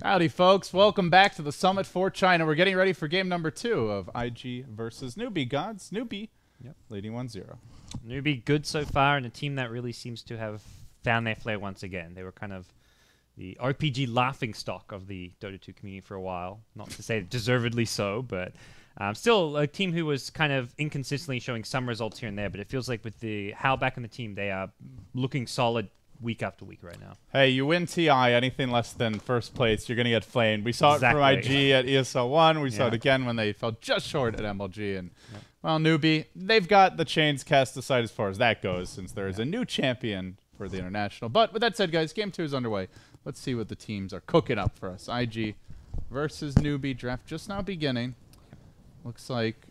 Howdy, folks. Welcome back to the Summit for China. We're getting ready for game number 2 of IG versus Newbee. Godz, Newbee, leading 1-0. Newbee good so far, and a team that really seems to have found their flair once again. They were kind of the RPG laughingstock of the Dota 2 community for a while. Not to say deservedly so, but still a team who was kind of inconsistently showing some results here and there. But it feels like with the Hal back in the team, they are looking solid week after week right now. Hey, you win TI, anything less than first place, you're going to get flamed. We saw it from IG at ESL 1. We saw it again when they fell just short at MLG. And, well, Newbee, they've got the chains cast aside as far as that goes, since there is a new champion for the International. But with that said, guys, game 2 is underway. Let's see what the teams are cooking up for us. IG versus Newbee. Draft just now beginning. Looks like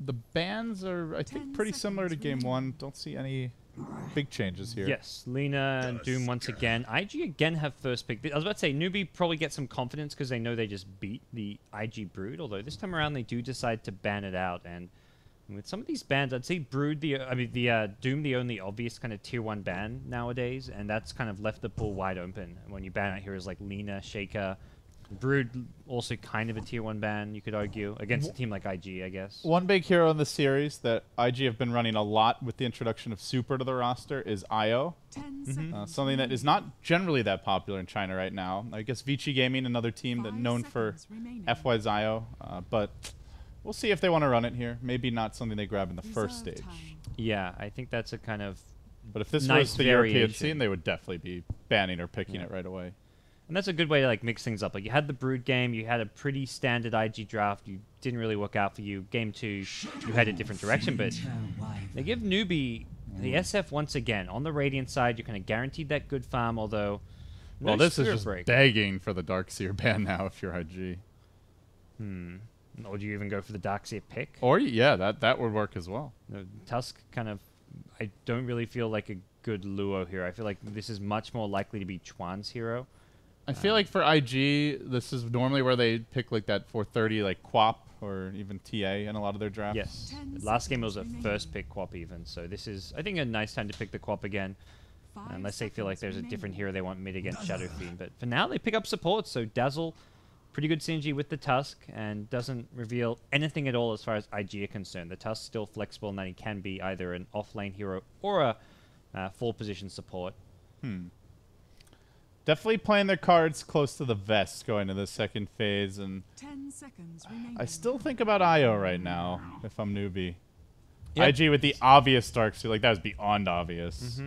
the bans are, I think, pretty similar to game 1. Don't see any big changes here. Yes, Lena and Doom once again. IG again have first pick. I was about to say, Newbee probably get some confidence because they know they just beat the IG Brood, although this time around they do decide to ban it out. And with some of these bans, I'd say Brood, Doom, the only obvious kind of tier 1 ban nowadays, and that's kind of left the pool wide open. When you ban out heroes like Lena, Shaker, Brood, also kind of a tier 1 ban, you could argue, against a team like IG, I guess. One big hero in the series that IG have been running a lot with the introduction of Super to the roster is IO. Something that is not generally that popular in China right now. I guess Vici Gaming, another team that known for FY's IO, but we'll see if they want to run it here. Maybe not something they grab in the first stage. Yeah, I think that's a kind of But if this nice was the European scene, they would definitely be banning or picking it right away. And that's a good way to like mix things up. Like you had the Brood game, you had a pretty standard IG draft. You didn't really work out for you. Game 2, you had a different direction. But they give Newbee the SF once again on the Radiant side. You're kind of guaranteed that good farm. Although, well, this is just begging for the Darkseer ban now if you're IG. Or do you even go for the Darkseer pick? Or yeah, that would work as well. Tusk kind of, I don't really feel like a good Luo here. I feel like this is much more likely to be Chuan's hero. I feel like for IG, this is normally where they pick like that 430 like Quap or even TA in a lot of their drafts. Yes. Last game was a first pick Quap even, so this is, I think, a nice time to pick the Quap again. Unless they feel like there's a different hero they want mid against Shadow Fiend. But for now, they pick up support, so Dazzle, pretty good synergy with the Tusk, and doesn't reveal anything at all as far as IG are concerned. The Tusk's still flexible in that he can be either an off-lane hero or a full position support. Definitely playing their cards close to the vest going to the second phase, and 10 seconds remaining. I still think about IO right now if I'm Newbee. IG with the obvious Darkseer, like that was beyond obvious.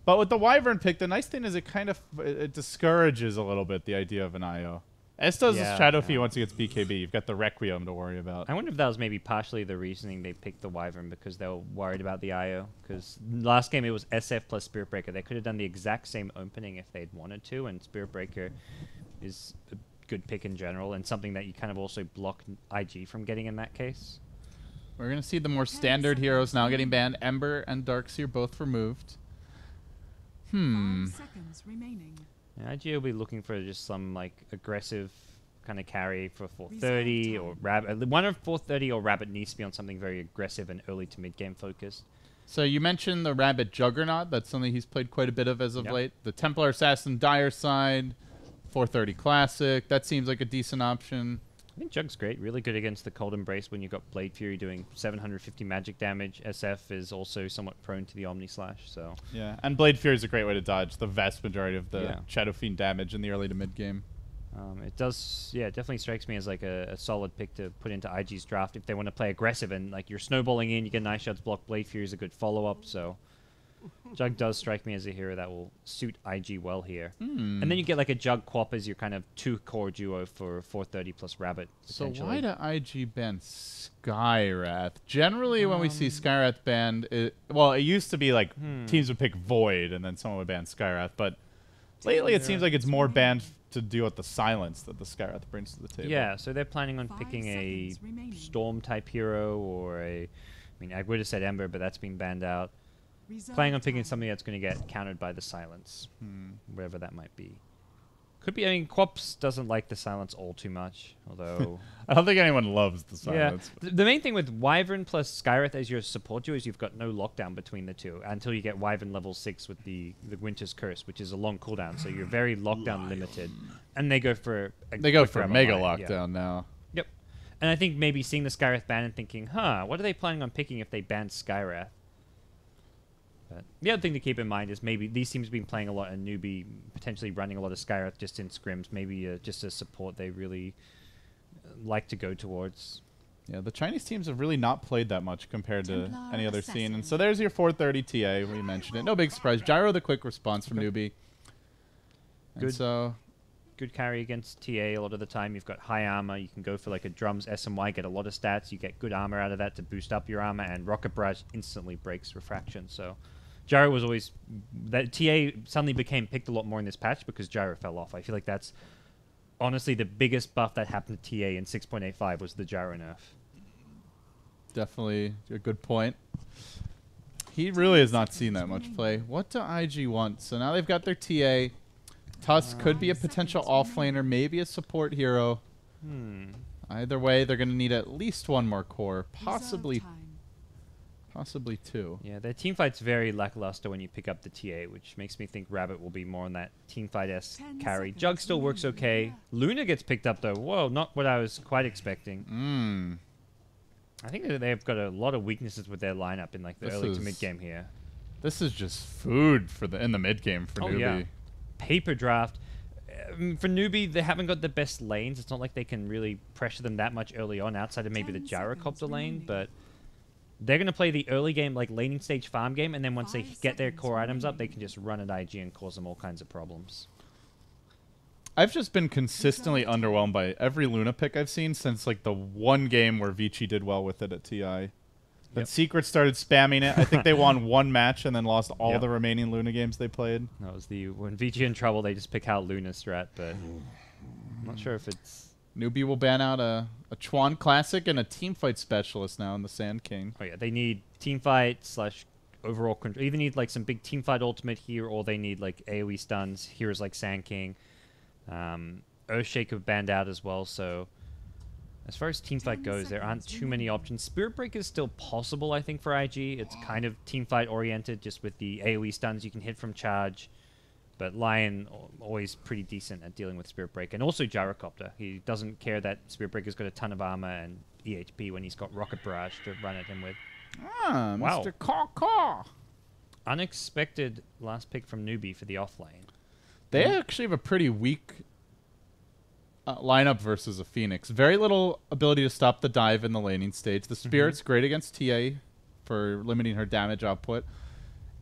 But with the Wyvern pick, the nice thing is it discourages a little bit the idea of an IO. As does the Shadow Fiend once he gets BKB. You've got the Requiem to worry about. I wonder if that was maybe partially the reasoning they picked the Wyvern, because they were worried about the IO. Because last game it was SF plus Spirit Breaker. They could have done the exact same opening if they'd wanted to, and Spirit Breaker is a good pick in general, and something that you kind of also block IG from getting in that case. We're going to see the more standard heroes now getting banned. Ember and Darkseer both removed. 5 seconds remaining. Yeah, IG will be looking for just some like aggressive kind of carry for 430 or Rabbit. One of 430 or Rabbit needs to be on something very aggressive and early to mid game focused. So you mentioned the Rabbit Juggernaut. That's something he's played quite a bit of as of late. The Templar Assassin Dire side, 430 Classic. That seems like a decent option. I think Jug's great. Really good against the Cold Embrace when you've got Blade Fury doing 750 magic damage. SF is also somewhat prone to the Omni Slash. So yeah, and Blade Fury is a great way to dodge the vast majority of the Shadow Fiend damage in the early to mid game. It does, it definitely strikes me as like a solid pick to put into IG's draft if they want to play aggressive and like you're snowballing in, you get nice shots block. Blade Fury is a good follow-up, so Jug does strike me as a hero that will suit IG well here. And then you get like a Jug Quap as your kind of 2-core duo for 430 plus Rabbit. So why do IG ban Skyrath? Generally, when we see Skyrath banned, it used to be like teams would pick Void and then someone would ban Skyrath, but lately it seems like it's more banned to deal with the silence that the Skyrath brings to the table. Yeah, so they're planning on picking a Storm-type hero or I would have said Ember, but that's been banned out. Planning on picking something that's going to get countered by the silence, wherever that might be. Could be. I mean, Quops doesn't like the silence all too much, although. I don't think anyone loves the silence. Yeah. The main thing with Wyvern plus Skyreth as your support duo is you've got no lockdown between the two until you get Wyvern level 6 with the Winter's Curse, which is a long cooldown, so you're very lockdown limited. And they go for a mega lockdown now. Yep. And I think maybe seeing the Skyreth ban and thinking, what are they planning on picking if they ban Skyreth? But the other thing to keep in mind is maybe these teams have been playing a lot in Newbee, potentially running a lot of Skyreth just in scrims, maybe just a support they really like to go towards. Yeah, the Chinese teams have really not played that much compared to any other scene. And so there's your 430 TA. We mentioned it. No big surprise. Gyro, the quick response from Newbee. Good. So good carry against TA a lot of the time. You've got high armor. You can go for like a drums SMY, get a lot of stats. You get good armor out of that to boost up your armor, and Rocket Barrage instantly breaks refraction. So Gyro was always... that TA suddenly became picked a lot more in this patch because Gyro fell off. I feel like that's honestly the biggest buff that happened to TA in 6.85 was the Gyro nerf. Definitely a good point. He really has not seen that much play. What do IG want? So now they've got their TA. Tusk could be a potential offlaner, maybe a support hero. Either way, they're going to need at least one more core, possibly two. Yeah, their teamfight's very lackluster when you pick up the TA, which makes me think Rabbit will be more on that teamfight-esque carry. Jug still works okay. Luna gets picked up, though. Whoa, not what I was quite expecting. I think that they've got a lot of weaknesses with their lineup in like the early to mid game here. This is just food for in the mid game for Newbee. Yeah. Paper draft. For Newbee, they haven't got the best lanes. It's not like they can really pressure them that much early on outside of maybe the Gyrocopter lane, but they're going to play the early game, like laning stage farm game, and then once they get their core items up, they can just run at IG and cause them all kinds of problems. I've just been consistently underwhelmed by every Luna pick I've seen since like the one game where Vici did well with it at TI. That Secret started spamming it. I think they won one match and then lost all the remaining Luna games they played. That was when Vici in trouble, they just pick out Luna strat, but I'm not sure if it's... Newbee will ban out a Chuan Classic and a teamfight specialist now in the Sand King. Oh yeah, they need teamfight / overall control. Either need like some big teamfight ultimate here, or they need like AoE stuns, heroes like Sand King. Earthshaker banned out as well, so as far as teamfight goes, there aren't too many options. Spirit Break is still possible, I think, for IG. It's kind of teamfight oriented, just with the AoE stuns you can hit from charge. But Lion always pretty decent at dealing with Spirit Break, and also Gyrocopter. He doesn't care that Spirit Breaker's got a ton of armor and EHP when he's got Rocket Barrage to run at him with. Ah, wow. Mr. Caw. Unexpected last pick from Newbee for the offlane. They actually have a pretty weak lineup versus a Phoenix. Very little ability to stop the dive in the laning stage. The Spirit's great against TA for limiting her damage output.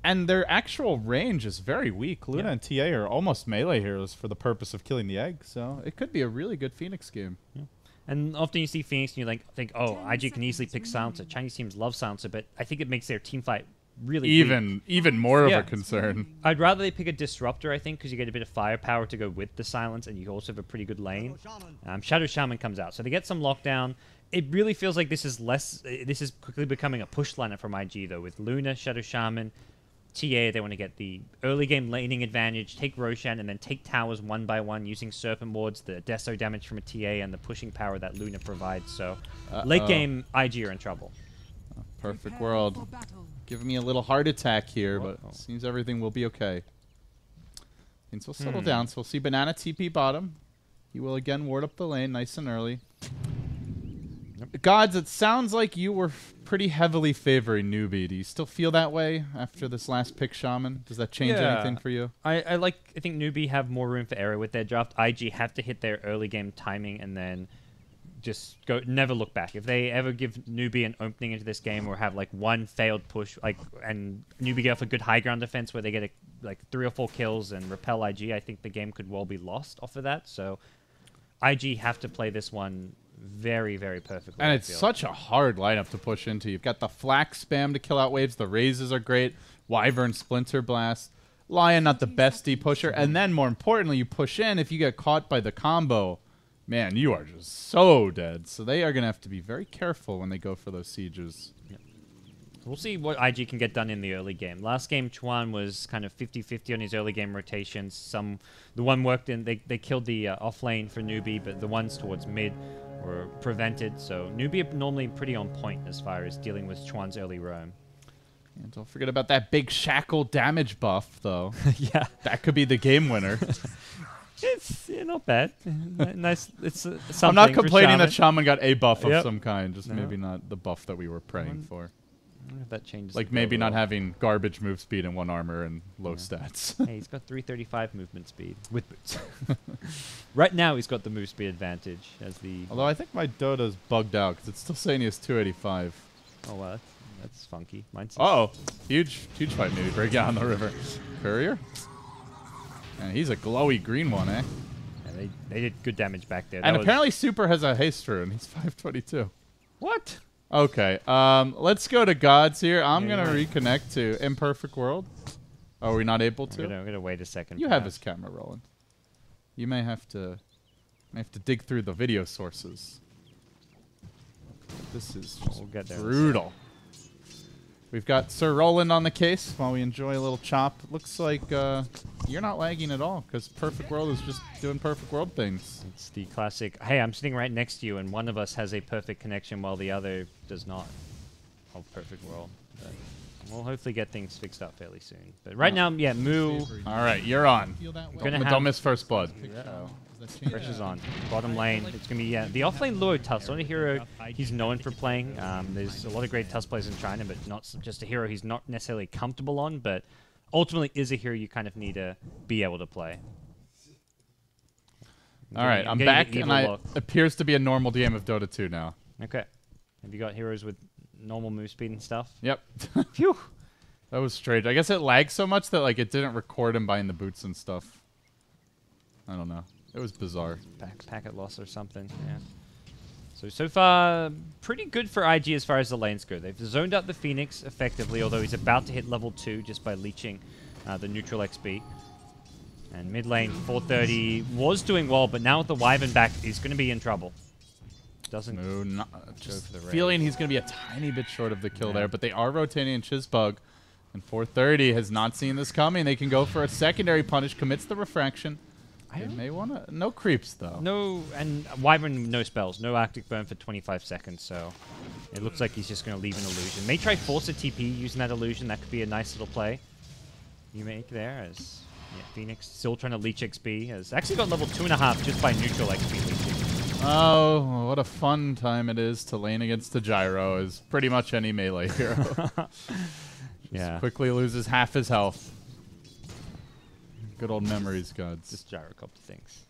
And their actual range is very weak. Luna and TA are almost melee heroes for the purpose of killing the egg. So it could be a really good Phoenix game. Yeah. And often you see Phoenix and you think, oh, IG can easily pick Silencer. Chinese teams love Silencer, but I think it makes their team fight really even more of a concern. I'd rather they pick a Disruptor, I think, because you get a bit of firepower to go with the Silence, and you also have a pretty good lane. Shadow Shaman comes out, so they get some lockdown. It really feels like this is quickly becoming a push lineup from IG, though, with Luna, Shadow Shaman, TA. They want to get the early game laning advantage, take Roshan, and then take towers one by one using Serpent Wards, the Deso damage from a TA, and the pushing power that Luna provides. So late game, IG are in trouble. Perfect world. Giving me a little heart attack here, but seems everything will be okay. Things will settle down, so we'll see Banana TP bottom. He will again ward up the lane nice and early. Godz, it sounds like you were pretty heavily favoring Newbee. Do you still feel that way after this last pick, Shaman? Does that change anything for you? I think Newbee have more room for error with their draft. IG have to hit their early game timing and then just never look back. If they ever give Newbee an opening into this game or have like one failed push, and Newbee get off a good high ground defense where they get 3 or 4 kills and repel IG, I think the game could well be lost off of that. So IG have to play this one very, very perfectly. And it's such a hard lineup to push into. You've got the Flax spam to kill out waves. The raises are great. Wyvern Splinter Blast. Lion, not the best D-pusher. And then, more importantly, you push in. If you get caught by the combo, man, you are just so dead. So they are going to have to be very careful when they go for those sieges. Yep. We'll see what IG can get done in the early game. Last game, Chuan was kind of 50-50 on his early game rotations. The one worked in, they killed the off lane for Newbee, but the ones towards mid were prevented. So Newbee are normally pretty on point as far as dealing with Chuan's early roam. And don't forget about that big shackle damage buff, though. Yeah. That could be the game winner. It's not bad. Nice. It's something. I'm not complaining Shaman. that Shaman got a buff of Yep. some kind, just No. maybe not the buff that we were praying for. I wonder if that changes. Like the maybe build not at all. having garbage move speed and 1 armor and low stats. Hey, he's got 335 movement speed with boots. Right now, he's got the move speed advantage as the. Although I think my Dota's bugged out because it's still saying he has 285. Oh, well, that's funky. Mine's. Oh, huge fight maybe breaking out on the river. Courier? And he's a glowy green one, eh? Yeah, they did good damage back there. And That was- apparently Super has a haste rune. He's 522. What? Okay, let's go to Godz here. I'm Yeah, gonna you're right. reconnect to Imperfect World. Oh, are we not able to? I'm gonna wait a second. You for have that. his camera rolling. You may have to dig through the video sources. This is just We'll get there in a brutal. We've got Sir Roland on the case while we enjoy a little chop. Looks like you're not lagging at all because Perfect World is just doing Perfect World things. It's the classic. Hey, I'm sitting right next to you, and one of us has a perfect connection while the other does not. Of Perfect World. But we'll hopefully get things fixed up fairly soon. But right now, yeah, Moo. All right, you're on. Gonna Don't have- miss first blood. Pressure's on. Bottom lane, it's going to be, the off-lane Luo Tusk. Not a hero he's known for playing. There's a lot of great Tusk players in China, but not just a hero he's not necessarily comfortable on, but ultimately is a hero you kind of need to be able to play. All right, I'm getting back, the and evil I look. appears to be a normal game of Dota 2 now. Okay. Have you got heroes with normal move speed and stuff? Yep. Phew. That was strange. I guess it lagged so much that like it didn't record him buying the boots and stuff. I don't know. It was bizarre. Packet loss or something, yeah. So far, pretty good for IG as far as the lanes go. They've zoned out the Phoenix effectively, although he's about to hit level 2 just by leeching the neutral XP. And mid lane, 430 was doing well, but now with the Wyvern back, he's going to be in trouble. Doesn't No, not, just for the raid. feeling he's going to be a tiny bit short of the kill there, but they are rotating in Chizbug. And 430 has not seen this coming. They can go for a secondary punish, commits the refraction. They may want to... No creeps, though. No, and Wyvern, no spells. No Arctic Burn for 25 seconds, so it looks like he's just going to leave an illusion. May try force a TP using that illusion. That could be a nice little play you make there as Phoenix still trying to leech XP. Has actually got level 2.5 just by neutral XP leeching. Oh, what a fun time it is to lane against the Gyro as pretty much any melee hero. Yeah. Quickly loses half his health. Good old memories, Godz. Just gyrocopter things.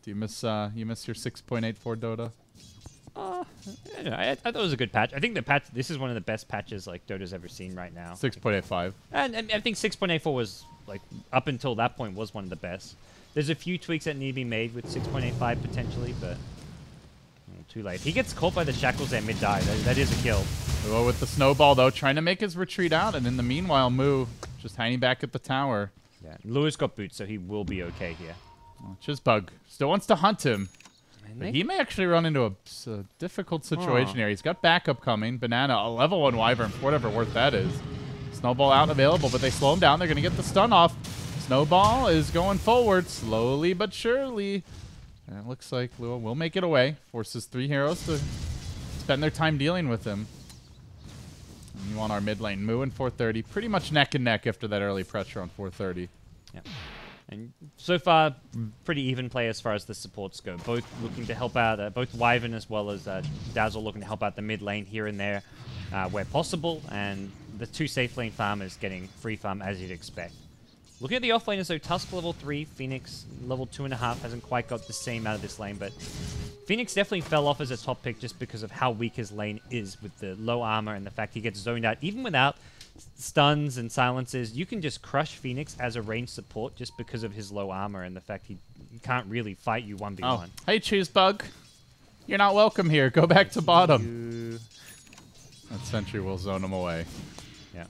Do you miss your 6.84 Dota? I thought it was a good patch. I think the patch, this is one of the best patches like Dota's ever seen right now. 6.85. And I think 6.84 was, like, up until that point was one of the best. There's a few tweaks that need to be made with 6.85 potentially, but too late. He gets caught by the shackles there mid-die. That is a kill. Well, with the snowball, though, trying to make his retreat out, and in the meanwhile, Moo just hanging back at the tower. Yeah, Lewis got boots, so he will be okay here. Well, Chizbug still wants to hunt him. And But he may actually run into a difficult situation here. He's got backup coming. Banana, a level 1 Wyvern, for whatever worth that is. Snowball out available, but they slow him down. They're going to get the stun off. Snowball is going forward, slowly but surely. And it looks like Lua will make it away. Forces 3 heroes to spend their time dealing with him. And you want our mid lane. Moo and 430, pretty much neck and neck after that early pressure on 430. Yeah. And so far, pretty even play as far as the supports go. Both looking to help out, both Wyvern as well as Dazzle looking to help out the mid lane here and there where possible. And the 2 safe lane farmers getting free farm as you'd expect. Looking at the offlaners though, Tusk level 3, Phoenix level 2.5 hasn't quite got the same out of this lane, but Phoenix definitely fell off as a top pick just because of how weak his lane is with the low armor and the fact he gets zoned out. Even without stuns and silences, you can just crush Phoenix as a ranged support just because of his low armor and the fact he can't really fight you 1v1. Oh, hey, Cheesebug. You're not welcome here. Go back to bottom. That sentry will zone him away. Yeah.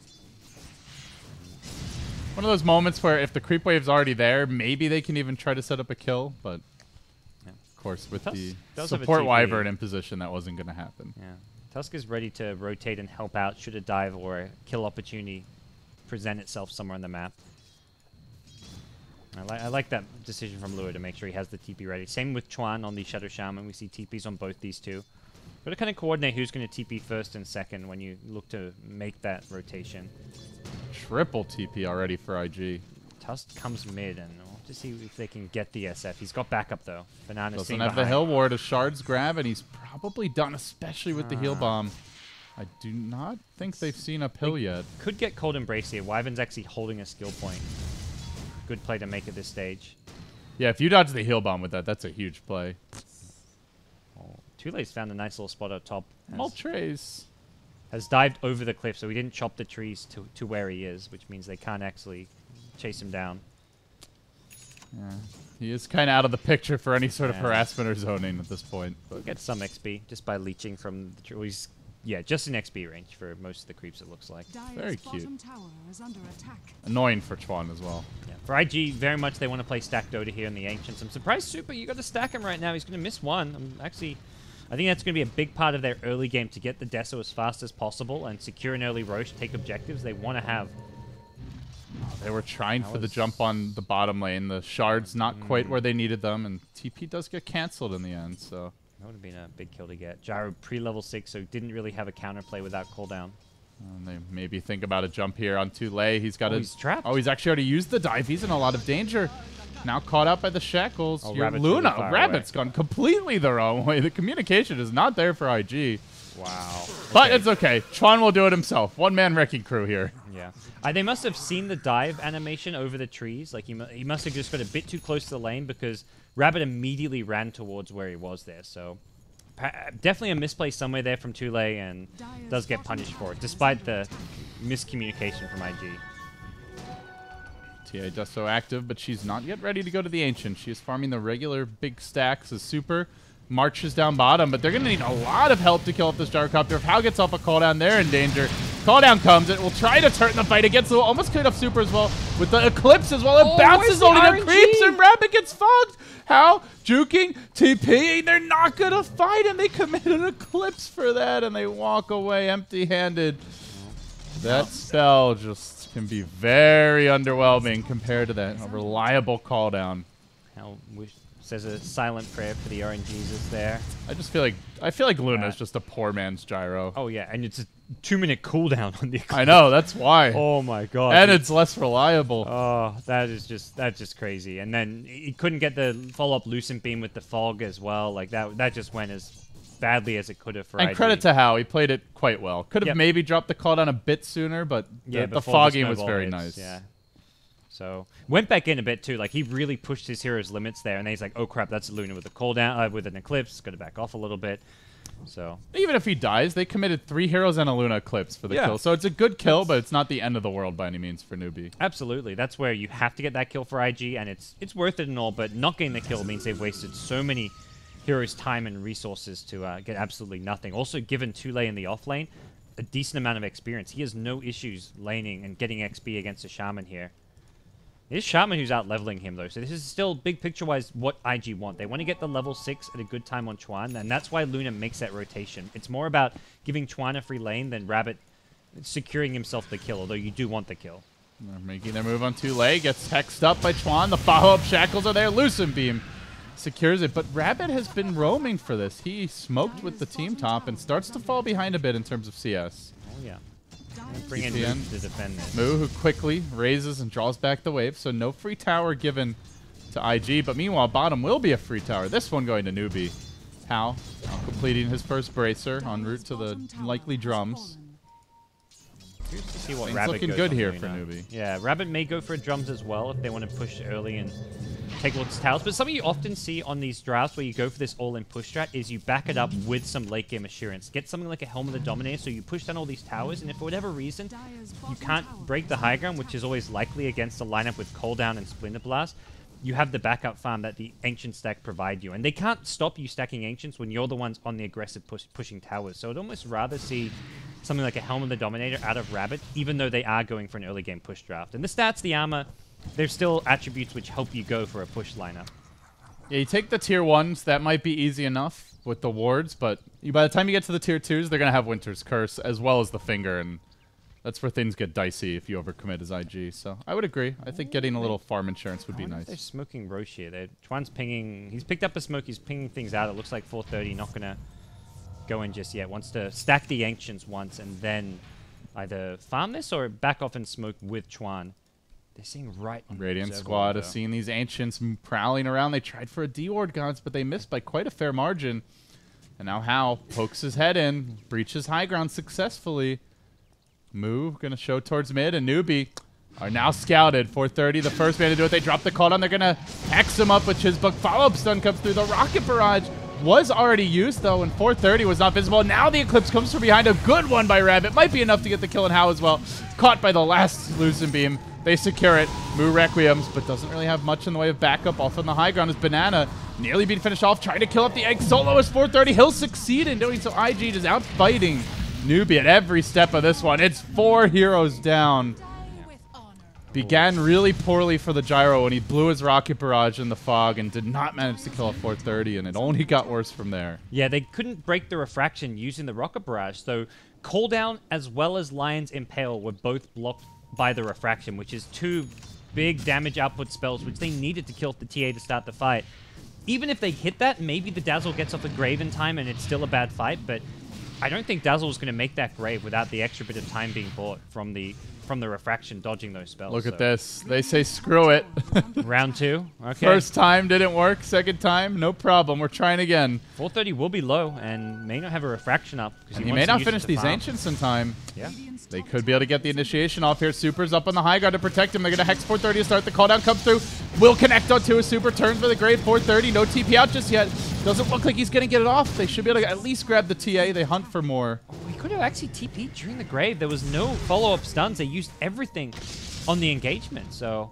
One of those moments where if the creep wave's already there, maybe they can even try to set up a kill, but of course with the does have a support TP. Wyvern in position, that wasn't going to happen. Yeah. Tusk is ready to rotate and help out should a dive or a kill opportunity present itself somewhere on the map. I like that decision from Lua to make sure he has the TP ready. Same with Chuan on the Shadow Shaman. We see TPs on both these two. Got to kind of coordinate who's going to TP first and second when you look to make that rotation. Triple TP already for IG. Tusk comes mid, and we'll have to see if they can get the SF. He's got backup, though. Banana's Doesn't have the Hill Ward. A Shard's grab, and he's probably done, especially with the heal bomb. I do not think they've seen a pill yet. Could get Cold Embrace here. Wyvern's actually holding a skill point. Good play to make at this stage. Yeah, if you dodge the heal bomb with that, that's a huge play. Oh, Tule's found a nice little spot up top. Maltrace has dived over the cliff, so he didn't chop the trees to where he is, which means they can't actually chase him down. Yeah, he is kind of out of the picture for any sort of harassment or zoning at this point. We'll get some XP just by leeching from the trees. Yeah, just in XP range for most of the creeps, it looks like. Very cute. Tower is under attack. Annoying for Chuan as well. Yeah. For IG, very much they want to play stack Dota here in the Ancients. I'm surprised Super, you got to stack him right now. He's going to miss one. I think that's going to be a big part of their early game to get the Deso as fast as possible and secure an early Roche, take objectives they want to have. They were trying for the jump on the bottom lane. The Shard's not quite where they needed them, and TP does get cancelled in the end, so... That would have been a big kill to get. Gyro pre-level 6, so didn't really have a counterplay without cooldown. And they maybe think about a jump here on Tule. He's got he's trapped. Oh, he's actually already used the dive. He's in a lot of danger. Now caught out by the shackles. Oh, Your Rabbit's Luna. really far Rabbit's gone completely the wrong way. The communication is not there for IG. Wow. But it's okay. Chuan will do it himself. One-man wrecking crew here. Yeah. They must have seen the dive animation over the trees. Like, he must have just got a bit too close to the lane because Rabbit immediately ran towards where he was there. So, definitely a misplay somewhere there from Tule and does get punished for it, despite the miscommunication from IG. TA does so active, but she's not yet ready to go to the Ancient. She is farming the regular big stacks as Super marches down bottom, but they're going to need a lot of help to kill off this Gyrocopter. If Hal gets off a cooldown, they're in danger. Cooldown comes. It will try to turn the fight against the almost cleared up Super as well with the Eclipse as well. It bounces only the creeps and Rabbit gets fogged. Hal juking TP. They're not going to fight, and they commit an Eclipse for that, and they walk away empty-handed. That spell just can be very underwhelming compared to that reliable cooldown. Hal says a silent prayer for the RNGs there. I feel like Luna's just a poor man's Gyro. Oh yeah, and it's a 2-minute cooldown on the Eclipse. I know, that's why. Oh my god. And it's less reliable. Oh, that's just crazy. And then he couldn't get the follow-up Lucent Beam with the fog as well. Like that just went as badly as it could have for And IG. credit to Hal, he played it quite well. Could have maybe dropped the cooldown a bit sooner, but the fogging was very nice. Yeah. So went back in a bit too. Like he really pushed his hero's limits there, and then he's like, "Oh crap, that's Luna with a cooldown, with an Eclipse. Got to back off a little bit." So even if he dies, they committed 3 heroes and a Luna Eclipse for the kill. So it's a good kill, but it's not the end of the world by any means for Newbee. Absolutely, that's where you have to get that kill for IG, and it's worth it and all. But not getting the kill means they've wasted so many heroes' time and resources to get absolutely nothing. Also, given Tule in the off lane a decent amount of experience, he has no issues laning and getting XP against a Shaman here. It is Shaman who's out leveling him, though, so this is still, big picture-wise, what IG want. They want to get the level 6 at a good time on Chuan, and that's why Luna makes that rotation. It's more about giving Chuan a free lane than Rabbit securing himself the kill, although you do want the kill. They're making their move on Tule, gets hexed up by Chuan. The follow-up shackles are there. Lucent Beam secures it, but Rabbit has been roaming for this. He smoked with the team top and starts to fall behind a bit in terms of CS. Oh, yeah. Bring in Moo to defend this. Moo, who quickly raises and draws back the wave, so no free tower given to IG. But meanwhile, bottom will be a free tower. This one going to Newbee. Hal now completing his first bracer en route to the likely drums. Curious to see what Things Rabbit looking goes good on here Luna. for Newbee. Yeah, Rabbit may go for drums as well if they want to push early and take a look at towers. But something you often see on these drafts where you go for this all-in push strat is you back it up with some late game assurance. Get something like a Helm of the Dominator, so you push down all these towers, and if for whatever reason you can't break the high ground, which is always likely against a lineup with cooldown and Splinter Blast, you have the backup farm that the Ancient stack provide you. And they can't stop you stacking Ancients when you're the ones on the aggressive pushing towers. So I'd almost rather see something like a Helm of the Dominator out of Rabbit, even though they are going for an early game push draft. And the stats, the armor, there's still attributes which help you go for a push lineup. Yeah, you take the tier 1s, that might be easy enough with the wards, but by the time you get to the tier 2s, they're going to have Winter's Curse as well as the Finger, and that's where things get dicey if you overcommit as IG. So I would agree. I think getting a little farm insurance would be nice. They're smoking Roche here. Chuan's pinging. He's picked up a smoke. He's pinging things out. It looks like 430. Not going to go in just yet. Wants to stack the Ancients once and then either farm this or back off and smoke with Chuan. They're seeing right on Radiant Squad has seen these Ancients prowling around. They tried for a D-Ward, Godz, but they missed by quite a fair margin. And now Hao pokes his head in, breaches high ground successfully. Move, gonna show towards mid, and Newbee are now scouted. 430, the first man to do it. They drop the cooldown. They're gonna hex him up with Chizbug. Follow-up stun comes through. The rocket barrage was already used, though, and 430 was not visible. Now the Eclipse comes from behind. A good one by Rabbit. Might be enough to get the kill on Hao as well. Caught by the last Lucent Beam. They secure it. Moo Requiems, but doesn't really have much in the way of backup. Off on the high ground is Banana. Nearly being finished off. Trying to kill up the egg. Solo is 430. He'll succeed in doing so. IG just out fighting Newbee at every step of this one. It's 4 heroes down. Began really poorly for the Gyro when he blew his rocket barrage in the fog and did not manage to kill a 430, and it only got worse from there. Yeah, they couldn't break the refraction using the rocket barrage, so Cooldown as well as Lion's Impale were both blocked by the refraction, which is 2 big damage output spells which they needed to kill the TA to start the fight. Even if they hit that, maybe the Dazzle gets off the grave in time and it's still a bad fight, but I don't think Dazzle was going to make that grave without the extra bit of time being bought from the refraction dodging those spells. Look at this. They say screw it. Round 2. Okay. First time didn't work. Second time, no problem. We're trying again. 430 will be low and may not have a refraction up. And he may not finish these Ancients in time. Yeah. They could be able to get the initiation off here. Super's up on the high guard to protect him. They're going to hex 430 to start. The cooldown comes through. Will connect onto a super. Turns for the grave. 430. No TP out just yet. Doesn't look like he's going to get it off. They should be able to at least grab the TA. They hunt for more. Oh, he could have actually TP'd during the grave. There was no follow-up stuns. They used everything on the engagement. So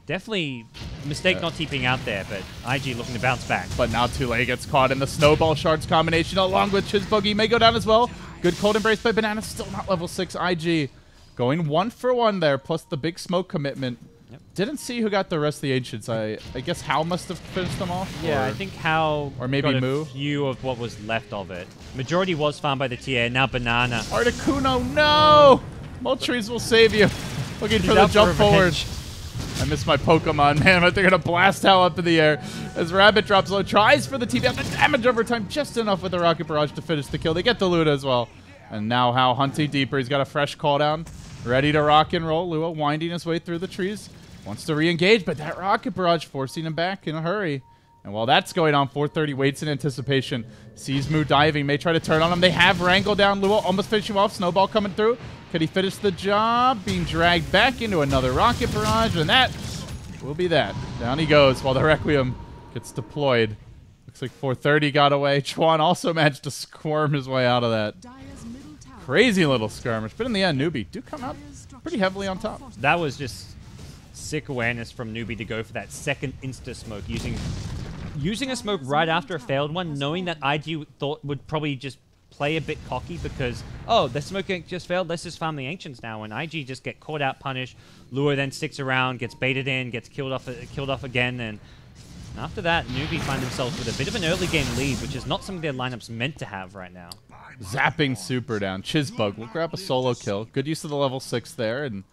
definitely a mistake not TPing out there, but IG looking to bounce back. But now Tule gets caught in the Snowball Shards combination along with Chizbug. He may go down as well. Good cold embrace by Banana. Still not level 6 IG. Going 1 for 1 there, plus the big smoke commitment. Yep. Didn't see who got the rest of the Ancients. I guess Hal must have finished them off. Yeah, or, I think Hal or maybe got Moo. a few of what was left of it. Majority was farmed by the TA, and now Banana. Articuno, no! Moltres will save you. Looking for the jump forward. I missed my Pokemon, man, but they're going to blast Hal up in the air as Rabbit drops low. Tries for the TP. The damage over time, just enough with the Rocket Barrage to finish the kill. They get the Luna as well. And now Hal hunting deeper. He's got a fresh cooldown. Ready to rock and roll. Lua winding his way through the trees. Wants to re-engage, but that Rocket Barrage forcing him back in a hurry. And while that's going on, 430 waits in anticipation. Sees Moo diving. May try to turn on him. They have Wrangle down. Lua almost finishing him off. Snowball coming through. Could he finish the job? Being dragged back into another Rocket Barrage. And that will be that. Down he goes while the Requiem gets deployed. Looks like 430 got away. Chuan also managed to squirm his way out of that. Crazy little skirmish. But in the end, Newbee do come out pretty heavily on top. That was just sick awareness from Newbee to go for that second insta-smoke, using a smoke right after a failed one, knowing that IG thought would probably just play a bit cocky because, oh, the smoke just failed, let's just farm the Ancients now, and IG just get caught out, punished. Lure then sticks around, gets baited in, gets killed off again, and after that, Newbee find themselves with a bit of an early game lead, which is not something their lineup's meant to have right now. Zapping super down. Chizbug will grab a solo kill. Good use of the level 6 there. And,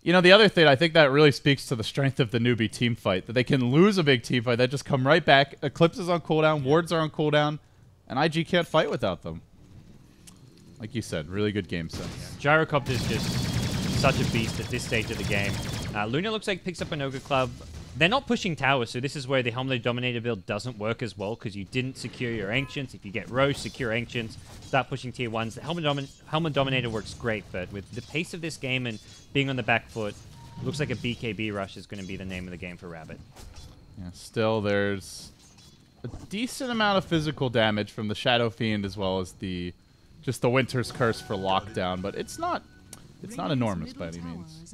you know, the other thing, I think that really speaks to the strength of the Newbee team fight. That they can lose a big team fight. They just come right back. Eclipse is on cooldown. Wards are on cooldown. And IG can't fight without them. Like you said, really good game sense. Yeah. Gyrocopter's just such a beast at this stage of the game. Luna looks like picks up an Ogre Club. They're not pushing towers, so this is where the Helmet Dominator build doesn't work as well, because you didn't secure your Ancients. If you get Roche, secure Ancients, start pushing tier 1s. The Helmet Dominator works great, but with the pace of this game and being on the back foot, looks like a BKB rush is going to be the name of the game for Rabbit. Yeah, still, there's a decent amount of physical damage from the Shadow Fiend as well as just the Winter's Curse for lockdown, but it's not enormous by any means.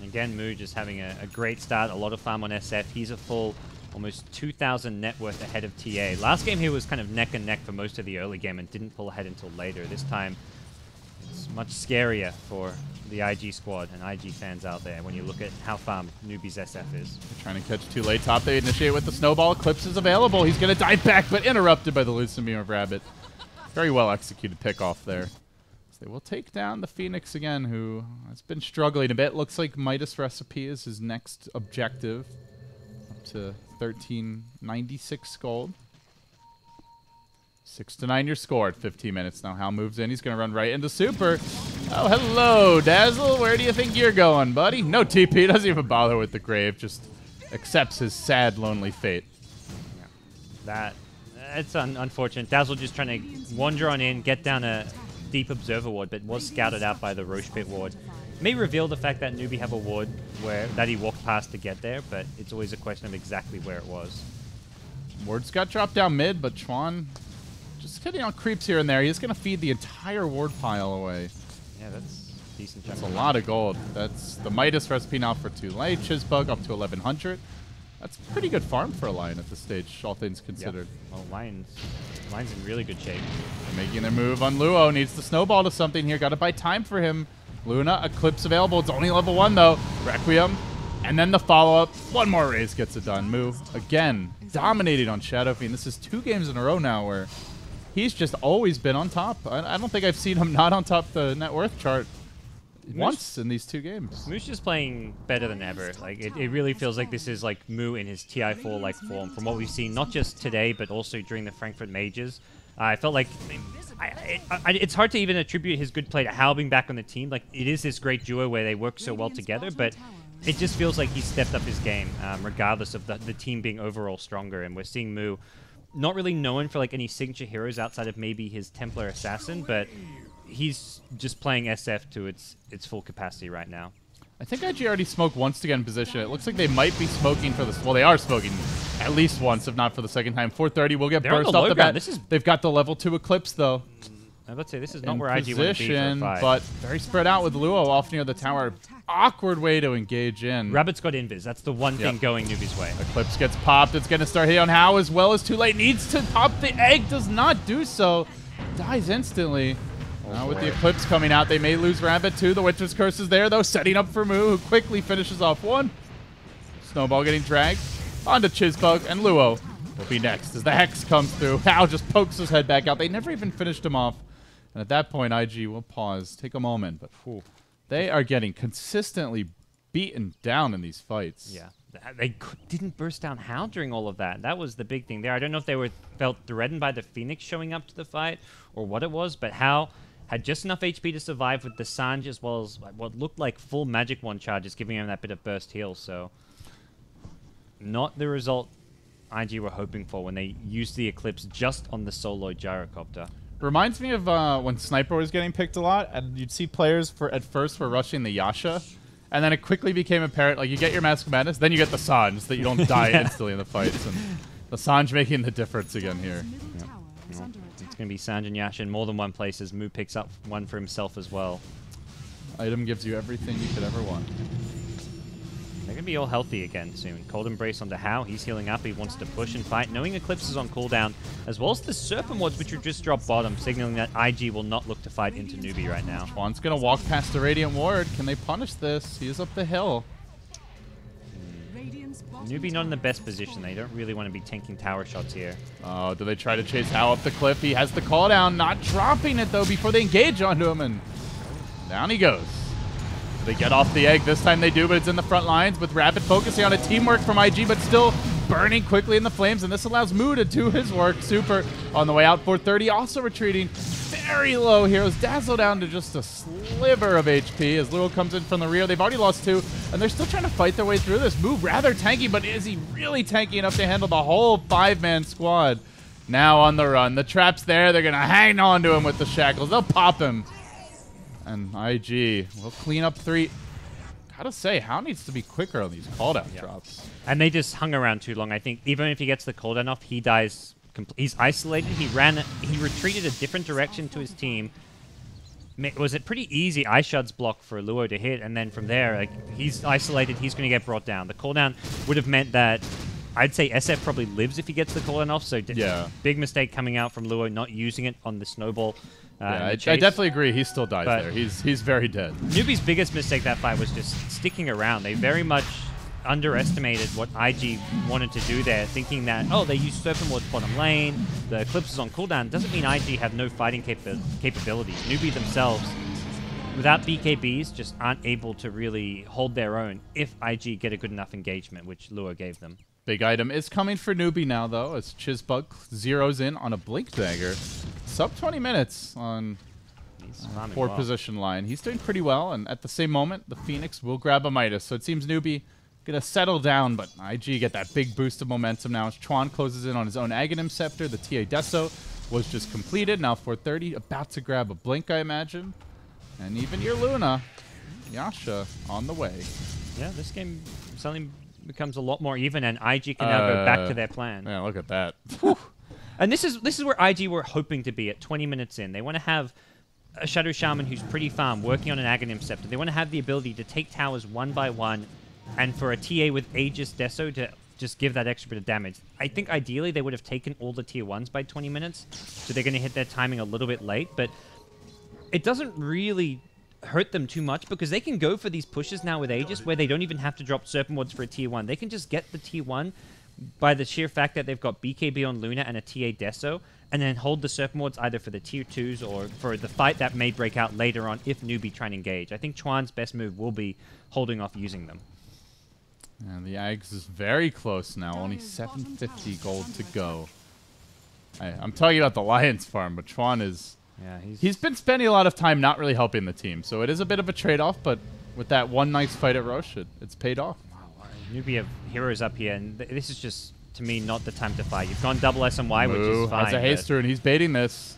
And again, Moo just having a great start, a lot of farm on SF. He's a full almost 2,000 net worth ahead of TA. Last game he was kind of neck and neck for most of the early game and didn't pull ahead until later. This time it's much scarier for the IG squad and IG fans out there when you look at how far Newbee's SF is. They're trying to catch too late top. They initiate with the snowball. Eclipse is available. He's going to dive back, but interrupted by the Lucimier of Rabbit. Very well executed pickoff there. So they will take down the Phoenix again, who has been struggling a bit. Looks like Midas Recipe is his next objective. Up to 1396 gold. 6-9 your score at 15 minutes. Now Hal moves in. He's going to run right into Super. Oh, hello, Dazzle. Where do you think you're going, buddy? No TP. Doesn't even bother with the grave. Just accepts his sad, lonely fate. Yeah. It's unfortunate. Dazzle just trying to wander on in, get down a deep observer ward, but was scouted out by the Roche Pit ward. May reveal the fact that Newbee have a ward that he walked past to get there, but it's always a question of exactly where it was. Ward's got dropped down mid, but Chuan just getting on creeps here and there. He's going to feed the entire ward pile away. Yeah, that's decent. That's a lot of gold. That's the Midas Recipe now for 2 late. Chizbug up to 1100. That's pretty good farm for a Lion at this stage, all things considered. Yep. Well, Lion's in really good shape. They're making their move on Luo. Needs to snowball to something here. Got to buy time for him. Luna, Eclipse available. It's only level 1, though. Requiem. And then the follow-up. One more raise gets it done. Move again. Dominating on Shadow Fiend. This is 2 games in a row now where he's just always been on top. I don't think I've seen him not on top the net worth chart once in these 2 games. Moo's just playing better than ever. Like it really feels like this is like Moo in his TI4 like form from what we've seen, not just today but also during the Frankfurt Majors. I felt like it's hard to even attribute his good play to Hal being back on the team. Like it is this great duo where they work so well together, but it just feels like he's stepped up his game regardless of the team being overall stronger. And we're seeing Moo not really known for like any signature heroes outside of maybe his Templar Assassin, but he's just playing SF to its full capacity right now. I think IG already smoked once to get in position. It looks like they might be smoking for this. Well, they are smoking at least once, if not for the second time. 430 will get burst off the bat. They've got the level 2 Eclipse, though. I would say this is not where IG want to be for a fight. But very spread out with Luo off near the tower. Awkward way to engage in. Rabbit's got invis. That's the one thing going Newbee's way. Eclipse gets popped. It's going to start hitting on Hao as well as too late. Needs to pop the egg. Does not do so. Dies instantly. Now with the Eclipse coming out, they may lose Rabbit too. The Winter's Curse is there, though, setting up for Moo, who quickly finishes off one. Snowball getting dragged onto Chizbug, and Luo will be next as the Hex comes through. Hao just pokes his head back out. They never even finished him off. And at that point, IG will pause, take a moment. But they are getting consistently beaten down in these fights. Yeah. They didn't burst down Hal during all of that. That was the big thing there. I don't know if they felt threatened by the Phoenix showing up to the fight or what it was, but Hal had just enough HP to survive with the Sanj as well as what looked like full Magic Wand charges, giving him that bit of burst heal. So not the result IG were hoping for when they used the Eclipse just on the solo Gyrocopter. Reminds me of when Sniper was getting picked a lot, and you'd see players at first were rushing the Yasha, and then it quickly became apparent, like you get your Mask of Madness, then you get the Sanj, so that you don't die instantly in the fights. And the Sanj making the difference again here. Yep. It's going to be Sanj and Yasha in more than one place as Moo picks up one for himself as well. Item gives you everything you could ever want. They're going to be all healthy again soon. Cold Embrace onto Hao. He's healing up. He wants to push and fight, knowing Eclipse is on cooldown, as well as the Serpent Wards, which would just drop bottom, signaling that IG will not look to fight into Newbee right now. Juan's going to walk past the Radiant Ward. Can they punish this? He is up the hill. Newbee not in the best position. They don't really want to be tanking tower shots here. Oh, do they try to chase Hao up the cliff? He has the call down, not dropping it, though, before they engage onto him, and down he goes. They get off the egg. This time they do, but it's in the front lines with Rapid focusing on a teamwork from IG, but still burning quickly in the flames, and this allows Moo to do his work. Super on the way out. 430 also retreating. Very low heroes. Dazzle down to just a sliver of HP as Luo comes in from the rear. They've already lost 2, and they're still trying to fight their way through this. Moo rather tanky, but is he really tanky enough to handle the whole 5-man squad? Now on the run. The trap's there. They're going to hang on to him with the shackles. They'll pop him. And IG will clean up 3. Gotta say, Hao needs to be quicker on these cooldown drops. And they just hung around too long. I think even if he gets the cooldown off, he dies. He's isolated. He retreated a different direction to his team. Was it pretty easy Ice Shard's block for Luo to hit, and then from there, like he's isolated. He's going to get brought down. The cooldown would have meant that I'd say SF probably lives if he gets the cooldown off. So big mistake coming out from Luo not using it on the snowball Yeah, I definitely agree. He still dies there. He's very dead. Newbee's biggest mistake that fight was just sticking around. They very much underestimated what IG wanted to do there, thinking that, oh, they use Serpent Ward's bottom lane, the Eclipse is on cooldown. Doesn't mean IG have no fighting capabilities. Newbee themselves, without BKBs, just aren't able to really hold their own if IG get a good enough engagement, which Lua gave them. Big item is coming for Newbee now, though, as Chizbug zeroes in on a Blink Dagger. Sub 20 minutes on forward position line. He's doing pretty well, and at the same moment, the Phoenix will grab a Midas. So it seems Newbee gonna settle down, but IG get that big boost of momentum now as Chuan closes in on his own Aghanim Scepter. The TA Deso was just completed. Now 430, about to grab a Blink, I imagine. And even your Luna, Yasha, on the way. Yeah, this game suddenly becomes a lot more even, and IG can now go back to their plan. Yeah, look at that. And this is where IG were hoping to be at 20 minutes in. They want to have a Shadow Shaman who's pretty farm, working on an Aghanim Scepter. They want to have the ability to take towers one by one, and for a TA with Aegis Deso to just give that extra bit of damage. I think ideally they would have taken all the tier 1s by 20 minutes, so they're going to hit their timing a little bit late, but it doesn't really hurt them too much because they can go for these pushes now with Aegis where they don't even have to drop Serpent Wards for a tier 1. They can just get the tier 1 by the sheer fact that they've got BKB on Luna and a TA Deso, and then hold the Serpent Wards either for the tier 2s or for the fight that may break out later on if Newbee try and engage. I think Chuan's best move will be holding off using them. And the Ags is very close now, only 750 gold to go. I'm talking about the Lions farm, but Chuan is... Yeah, he's been spending a lot of time not really helping the team, so it is a bit of a trade-off, but with that one nice fight at Roche, it's paid off. Wow, Newbee have heroes up here, and this is just, to me, not the time to fight. You've gone double SMY, which is fine. Has a haster, and he's baiting this.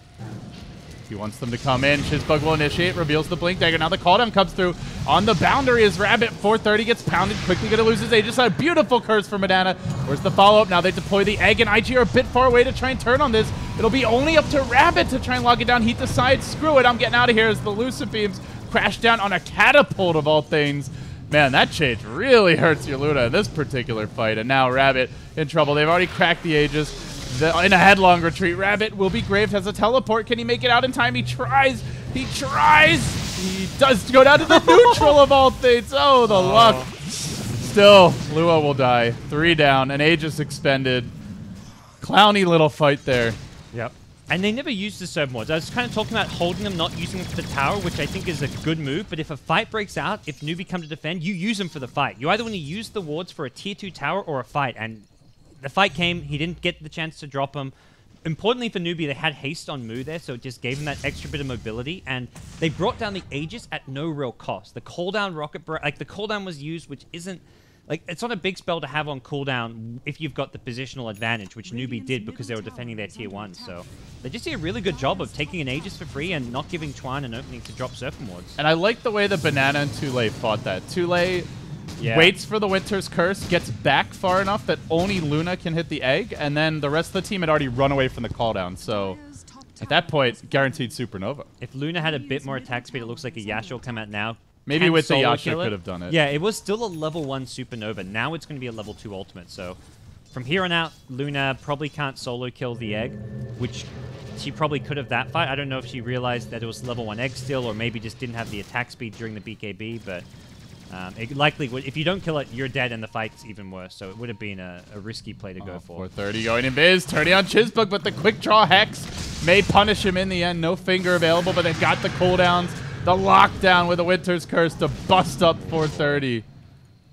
He wants them to come in. Chizbug will initiate, reveals the Blink Dagger. Now the cooldown comes through. On the boundary is Rabbit. 430 gets pounded. Quickly going to lose his Aegis. A beautiful curse for Madana. Where's the follow-up? Now they deploy the Egg, and IG are a bit far away to try and turn on this. It'll be only up to Rabbit to try and lock it down. He decides, screw it, I'm getting out of here as the Lucid Beams crash down on a catapult of all things. Man, that change really hurts your Luna in this particular fight. And now Rabbit in trouble. They've already cracked the Aegis. In a headlong retreat, Rabbit will be graved, has a teleport. Can he make it out in time? He tries. He tries. He does go down to the neutral of all things. Oh, the luck. Still, Lua will die. 3 down, an Aegis expended. Clowny little fight there. Yep. And they never used the Serpent Wards. I was kind of talking about holding them, not using them for the tower, which I think is a good move. But if a fight breaks out, if Newbee come to defend, you use them for the fight. You either want to use the wards for a tier 2 tower or a fight. And the fight came, he didn't get the chance to drop them. Importantly for Newbee, they had haste on Mu there, so it just gave him that extra bit of mobility, and they brought down the Aegis at no real cost. The cooldown rocket, like the cooldown was used, which isn't, like, it's not a big spell to have on cooldown if you've got the positional advantage, which Newbee did because they were defending their tier 1, so they just did a really good job of taking an Aegis for free and not giving Chuan an opening to drop Serpent Wards. And I like the way the Banana and Tule fought that. Tule waits for the Winter's Curse, gets back far enough that only Luna can hit the egg, and then the rest of the team had already run away from the cooldown. So at that point, guaranteed Supernova. If Luna had a bit more attack speed, it looks like a Yasha will come out now. Maybe with the Yasha could have done it. Yeah, it was still a level 1 Supernova. Now it's going to be a level 2 Ultimate. So from here on out, Luna probably can't solo kill the egg, which she probably could have that fight. I don't know if she realized that it was level 1 egg still, or maybe just didn't have the attack speed during the BKB, but... it likely would. If you don't kill it, you're dead, and the fight's even worse. So it would have been a risky play to go for. 430 going in biz, turning on Chizbug, but the quick draw Hex may punish him in the end. No finger available, but they've got the cooldowns, the lockdown with the Winter's Curse to bust up 430,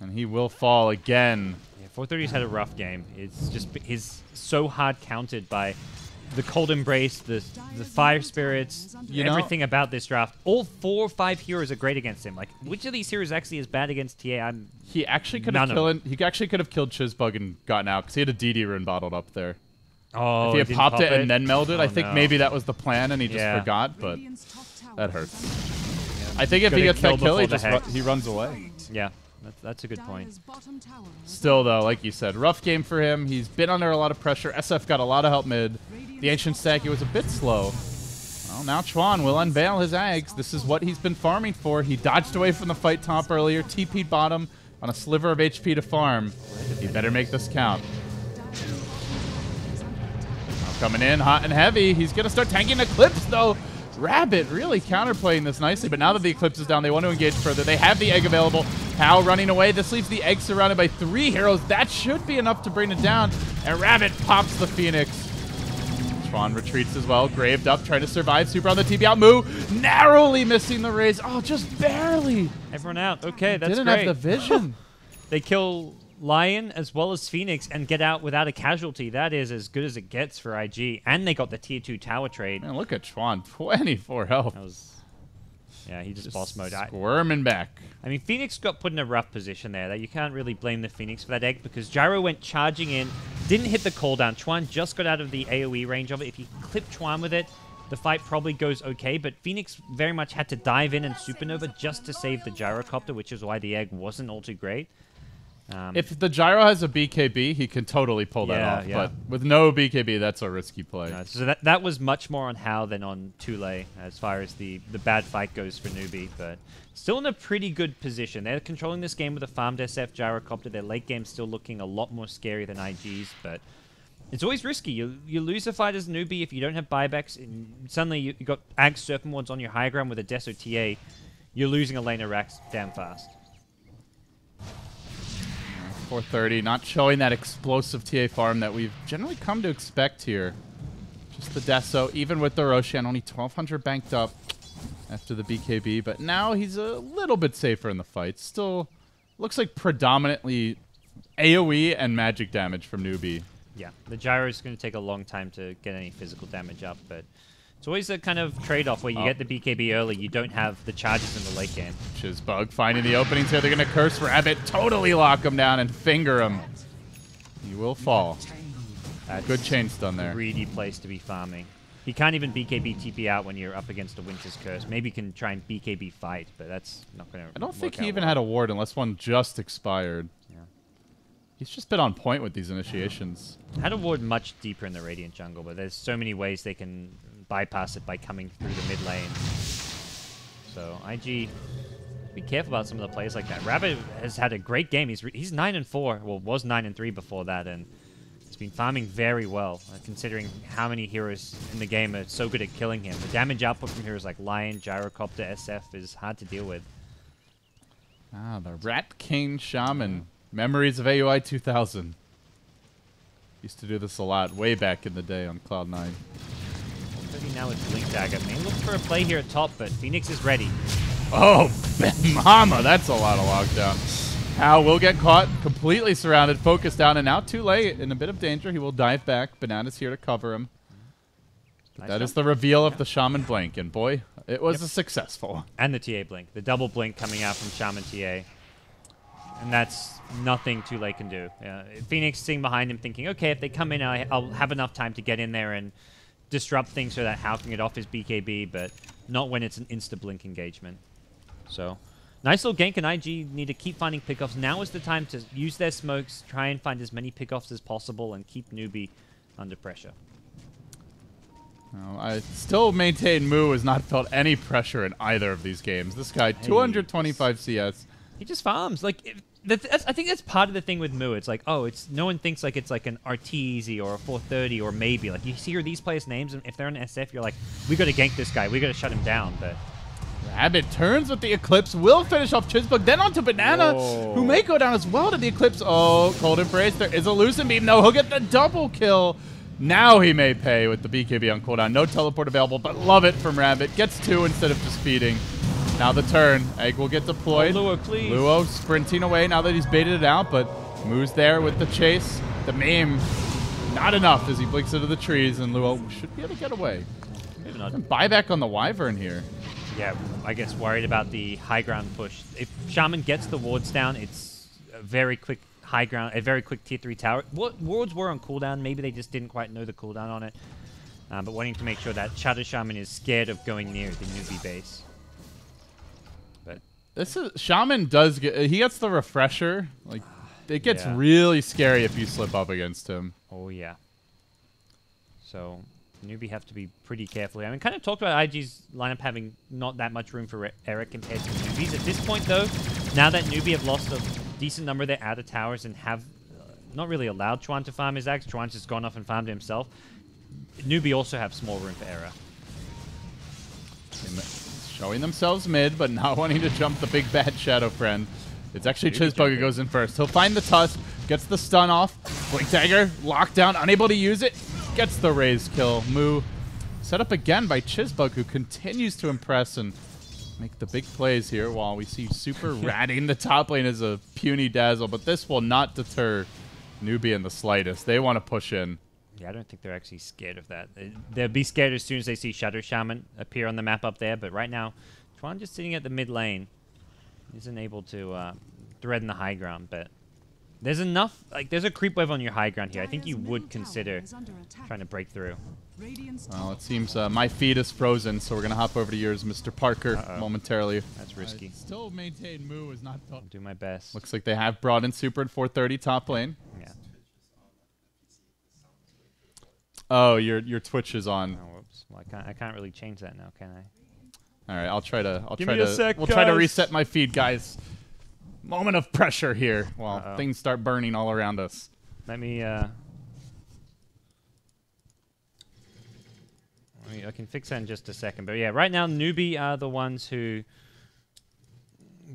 and he will fall again. Yeah, 430's had a rough game. It's just he's so hard countered by the Cold Embrace, the Fire Spirits, everything about this draft. All 4 or 5 heroes are great against him. Like, which of these heroes actually is bad against TA? He actually could have killed. He actually could have killed Chizbug and gotten out because he had a DD rune bottled up there. Oh, if he had popped it and then melded, I think maybe that was the plan and he just forgot. But that hurts. I think if he gets that kill, he runs away. Yeah. That's a good point. Still, though, like you said, rough game for him. He's been under a lot of pressure. SF got a lot of help mid. The Ancient Stack, he was a bit slow. Well, now Chuan will unveil his Ags. This is what he's been farming for. He dodged away from the fight top earlier, TP'd bottom on a sliver of HP to farm. He better make this count. Now coming in hot and heavy. He's going to start tanking Eclipse, though. Rabbit really counterplaying this nicely, but now that the Eclipse is down, they want to engage further. They have the egg available. Pow running away. This leaves the egg surrounded by 3 heroes. That should be enough to bring it down. And Rabbit pops the Phoenix. Chuan retreats as well. Graved up, trying to survive. Super on the TP out. Moo narrowly missing the raise. Oh, just barely. Everyone out. Okay, that's Didn't great. have the vision. They kill Lion as well as Phoenix and get out without a casualty. That is as good as it gets for IG. And they got the tier 2 tower trade. Man, look at Chuan. 24 health. That was... Yeah, he just boss mode. Squirming back. I mean, Phoenix got put in a rough position there. That you can't really blame the Phoenix for that egg because Gyro went charging in, didn't hit the cooldown. Chuan just got out of the AoE range of it. If you clip Chuan with it, the fight probably goes okay, but Phoenix very much had to dive in and supernova just to save the gyrocopter, which is why the egg wasn't all too great. If the Gyro has a BKB, he can totally pull that off. Yeah. But with no BKB, that's a risky play. No, so that was much more on Hao than on Tule as far as the bad fight goes for Newbee, but still in a pretty good position. They're controlling this game with a farmed SF gyrocopter. Their late game's still looking a lot more scary than IG's, but it's always risky. You lose a fight as a Newbee if you don't have buybacks, and suddenly you got Ag Serpent Wards on your high ground with a Deso TA. You're losing a lane of racks damn fast. 430, not showing that explosive TA farm that we've generally come to expect here. Just the Deso, even with the Roshan, only 1,200 banked up after the BKB, but now he's a little bit safer in the fight. Still looks like predominantly AoE and magic damage from Newbee. Yeah, the Gyro is going to take a long time to get any physical damage up, but it's always a kind of trade-off where you get the BKB early, you don't have the charges in the late game. Chizbug finding the openings here. They're going to curse Rabbit, totally lock him down and finger him. He will fall. That's good chain stun there. Greedy place to be farming. You can't even BKB TP out when you're up against a Winter's Curse. Maybe you can try and BKB fight, but that's not going to I don't think he even had a ward unless one just expired. Yeah. He's just been on point with these initiations. Had a ward much deeper in the Radiant jungle, but there's so many ways they can bypass it by coming through the mid lane. So IG, be careful about some of the plays like that. Rabbit has had a great game. He's 9-4, well, was 9-3 before that, and he's been farming very well, considering how many heroes in the game are so good at killing him. The damage output from heroes like Lion, Gyrocopter, SF is hard to deal with. Ah, the Rat King Shaman. Memories of AUI 2000. Used to do this a lot way back in the day on Cloud9. Now it's Blink Dagger. May look for a play here at top, but Phoenix is ready. Oh, mama, that's a lot of lockdown. Hao will get caught, completely surrounded, focused down, and now too late. In a bit of danger, he will dive back. Banana's here to cover him. But that is the reveal of the Shaman Blink, and boy, it was a successful. And the TA Blink. The double Blink coming out from Shaman TA. And that's nothing Too Late can do. Phoenix sitting behind him thinking, okay, if they come in, I'll have enough time to get in there and disrupt things so that Hao can get off his BKB, but not when it's an insta-blink engagement. So, nice little gank, and IG need to keep finding pickoffs. Now is the time to use their smokes, try and find as many pickoffs as possible, and keep Newbee under pressure. No, I still maintain Moo has not felt any pressure in either of these games. This guy, 225 CS. He just farms. Like, I think that's part of the thing with Moo. It's like, oh, no one thinks like it's like an Arteezy or a 430 or maybe. Like, you hear these players' names, and if they're an SF, you're like, we got to gank this guy. We got to shut him down. But Rabbit turns with the Eclipse, will finish off Chizbug, then onto Banana, who may go down as well to the Eclipse. Oh, Cold Embrace. There is a Lucent Beam. No, he'll get the double kill. Now he may pay with the BKB on cooldown. No teleport available, but love it from Rabbit. Gets 2 instead of just feeding. Now the turn. Egg will get deployed. Oh, Luo, please. Luo sprinting away now that he's baited it out, but Moo's there with the chase. The meme, not enough as he blinks into the trees, and Luo should be able to get away. Maybe not. Buyback on the Wyvern here. Yeah, I guess worried about the high ground push. If Shaman gets the wards down, it's a very quick high ground, a very quick tier 3 tower. Wards were on cooldown. Maybe they just didn't quite know the cooldown on it. But wanting to make sure that Shadow Shaman is scared of going near the Newbee base. This is Shaman does get he gets the refresher. Like it gets really scary if you slip up against him. Oh yeah. So Newbee have to be pretty careful. I mean, kind of talked about IG's lineup having not that much room for Eric compared to Newbee's. At this point though, now that Newbee have lost a decent number of their outer towers and have not really allowed Chuan to farm his axe, Chuan's just gone off and farmed himself. Newbee also have small room for error. Showing themselves mid, but not wanting to jump the big bad Shadow Friend. It's actually Chisbug who goes in first. He'll find the Tusk, gets the stun off. Blink Dagger, locked down, unable to use it. Gets the raise kill. Moo set up again by Chisbug, who continues to impress and make the big plays here, while we see Super ratting the top lane as a puny dazzle. But this will not deter Newbee in the slightest. They want to push in. Yeah, I don't think they're actually scared of that. They'll be scared as soon as they see Shadow Shaman appear on the map up there. But right now, Twan just sitting at the mid lane. Isn't able to thread in the high ground, but there's enough, like, there's a creep wave on your high ground here. I think you would consider trying to break through. Well, it seems my feed is frozen, so we're going to hop over to yours, Mr. Parker, momentarily. That's risky. Still maintain Moo is not... I'll do my best. Looks like they have brought in Super at 430 top lane. Yeah. Oh, your Twitch is on. Oh, whoops. Well, I can't really change that now, can I? All right, we'll try to reset my feed, guys. Moment of pressure here while things start burning all around us. Let me I can fix that in just a second. But yeah, right now Newbee are the ones who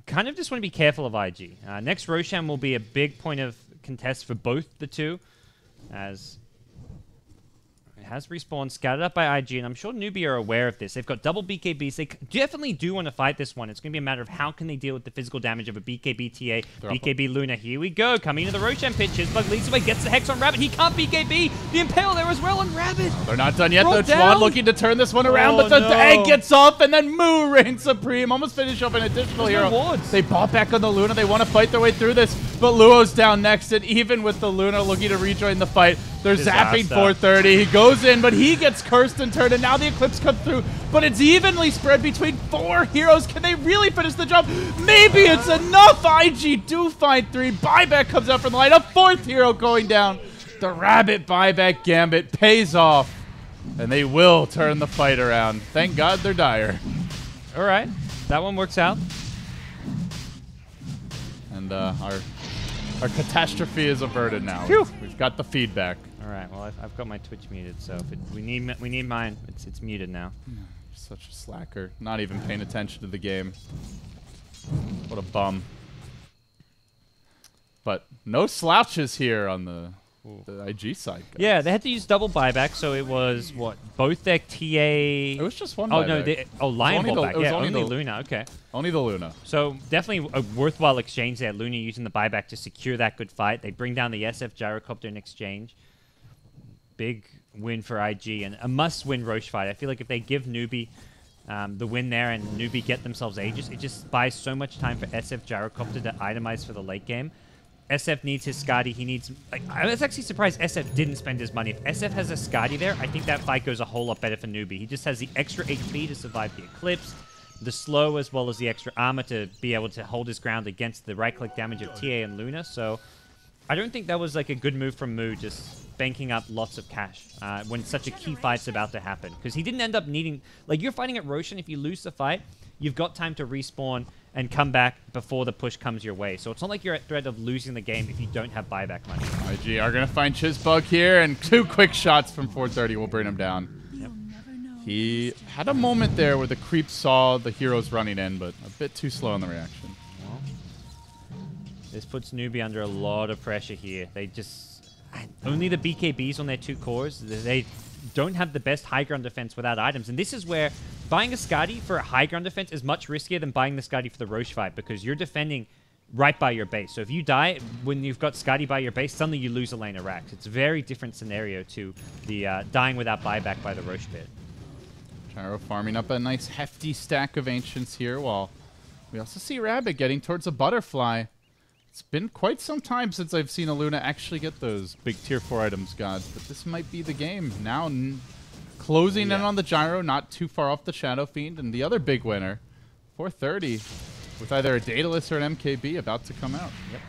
kind of just want to be careful of IG. Next Roshan will be a big point of contest for both the two, as has respawned, scouted up by IG, and I'm sure Newbee are aware of this. They've got double BKBs. They definitely do want to fight this one. It's going to be a matter of how can they deal with the physical damage of a BKB TA, BKB Luna. Here we go, coming into the Roshan pit. Chisbug leads away, gets the Hex on Rabbit. He can't BKB. The Impale there as well on Rabbit. They're not done yet, though. Twan looking to turn this one around, but the egg gets off, and then Moo reigns supreme. Almost finish off an additional hero. They bought back on the Luna. They want to fight their way through this, but Luo's down next, and even with the Luna looking to rejoin the fight, they're zapping 430. He goes in, but he gets cursed and turned, and now the Eclipse comes through. But it's evenly spread between 4 heroes. Can they really finish the job? Maybe it's enough. IG do find 3. Buyback comes out from the line. A 4th hero going down. The Rabbit buyback gambit pays off, and they will turn the fight around. Thank God they're dire. All right, that one works out. And our catastrophe is averted now. Phew. We've got the feedback. All right. Well, I've got my Twitch muted, so if we need mine. It's muted now. Such a slacker. Not even paying attention to the game. What a bum. But no slouches here on the IG side, guys. Yeah, they had to use double buyback, so it was what, both their TA. It was just one. Buyback. Lion bought back. Yeah, only the Luna. Okay. Only the Luna. So definitely a worthwhile exchange there. Luna using the buyback to secure that good fight. They bring down the SF Gyrocopter in exchange. Big win for IG and a must-win Roche fight. I feel like if they give Newbee the win there and Newbee get themselves Aegis, it just buys so much time for SF Gyrocopter to itemize for the late game. SF needs his Skadi. He needs... I was actually surprised SF didn't spend his money. If SF has a Skadi there, I think that fight goes a whole lot better for Newbee. He just has the extra HP to survive the Eclipse, the slow, as well as the extra armor to be able to hold his ground against the right-click damage of TA and Luna. So I don't think that was like a good move from Moo, just banking up lots of cash when such a key fight's about to happen. Because he didn't end up needing... Like, you're fighting at Roshan. If you lose the fight, you've got time to respawn and come back before the push comes your way. So it's not like you're at threat of losing the game if you don't have buyback money. IG are going to find Chisbug here, and 2 quick shots from 430 will bring him down. Yep. He had a moment there where the creep saw the heroes running in, but a bit too slow in the reaction. Well, this puts Newbee under a lot of pressure here. They just... Only the BKBs on their 2 cores. They don't have the best high ground defense without items. And this is where buying a Skadi for a high ground defense is much riskier than buying the Skadi for the Roche fight, because you're defending right by your base. So if you die when you've got Skadi by your base, suddenly you lose a lane of racks. It's a very different scenario to the dying without buyback by the Roche pit. Gyro farming up a nice hefty stack of Ancients here, while we also see Rabbit getting towards a Butterfly. It's been quite some time since I've seen a Luna actually get those big tier 4 items, Godz, but this might be the game. Now closing in on the Gyro, not too far off the Shadow Fiend, and the other big winner, 430, with either a Daedalus or an MKB about to come out. Yep.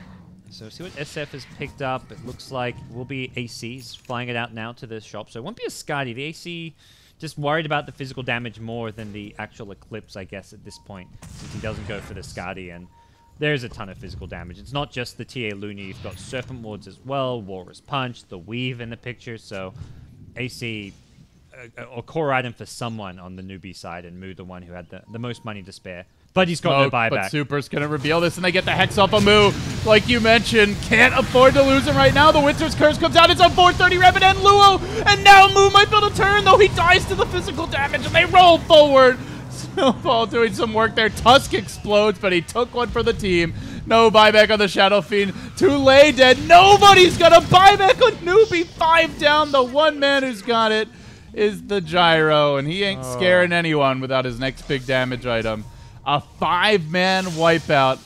So see what SF has picked up. It looks like it will be ACs flying it out now to the shop. So it won't be a Skadi. The AC just worried about the physical damage more than the actual Eclipse, I guess, at this point, since he doesn't go for the Skadi. And there's a ton of physical damage. It's not just the TA Luna. You've got Serpent Wards as well, Walrus Punch, the Weave in the picture. So AC a core item for someone on the Newbee side, and Moo the one who had the most money to spare. But he's got no buyback. But Super's going to reveal this, and they get the Hex off of Moo. Like you mentioned, can't afford to lose him right now. The Winter's Curse comes out. It's on 430 Rabbit and Luo. And now Moo might be able to turn, though he dies to the physical damage, and they roll forward. Snowball doing some work there. Tusk explodes, but he took one for the team. No buyback on the Shadow Fiend. Tulay dead. Nobody's got a buyback on Newbee. 5 down. The one man who's got it is the Gyro, and he ain't scaring anyone without his next big damage item. A 5-man wipeout.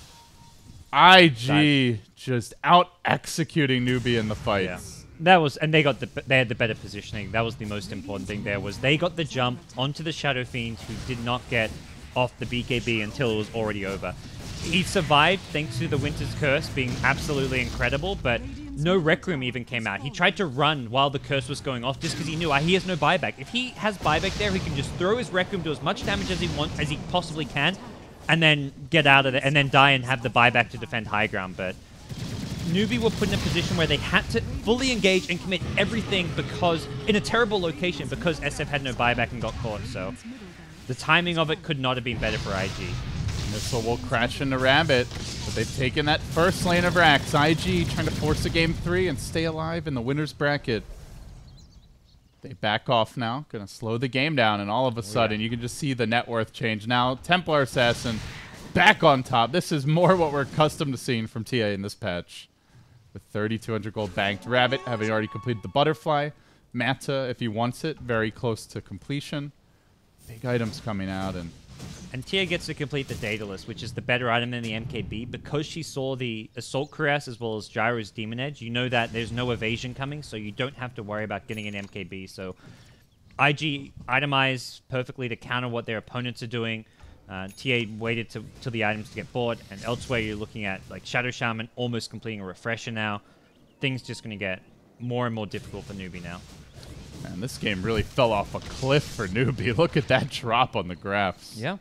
IG just out executing Newbee in the fights. Yeah. That was, and they had the better positioning. That was the most important thing there, was they got the jump onto the Shadow Fiends, who did not get off the BKB until it was already over. He survived thanks to the Winter's Curse being absolutely incredible, but no Requiem even came out. He tried to run while the curse was going off just because he knew he has no buyback. If he has buyback there, he can just throw his Requiem, do as much damage as he possibly can, and then get out of it, and then die and have the buyback to defend high ground. But Newbee were put in a position where they had to fully engage and commit everything because in a terrible location because SF had no buyback and got caught. So the timing of it could not have been better for IG. Missile will crash into Rabbit, but they've taken that first lane of racks. IG trying to force a game 3 and stay alive in the winner's bracket. They back off now, gonna slow the game down, and all of a sudden you can just see the net worth change. Now Templar Assassin back on top. This is more what we're accustomed to seeing from TA in this patch. With 3,200 gold banked. Rabbit having already completed the Butterfly. Mata, if he wants it, very close to completion. Big items coming out, and Tia gets to complete the Daedalus, which is the better item than the MKB. Because she saw the Assault Cuirass as well as Gyro's Demon Edge, you know that there's no evasion coming, so you don't have to worry about getting an MKB. So IG itemized perfectly to counter what their opponents are doing. TA waited till the items to get bought, and elsewhere you're looking at like Shadow Shaman almost completing a refresher now. Things just going to get more and more difficult for Newbee now. Man, this game really fell off a cliff for Newbee. Look at that drop on the graphs. Yeah.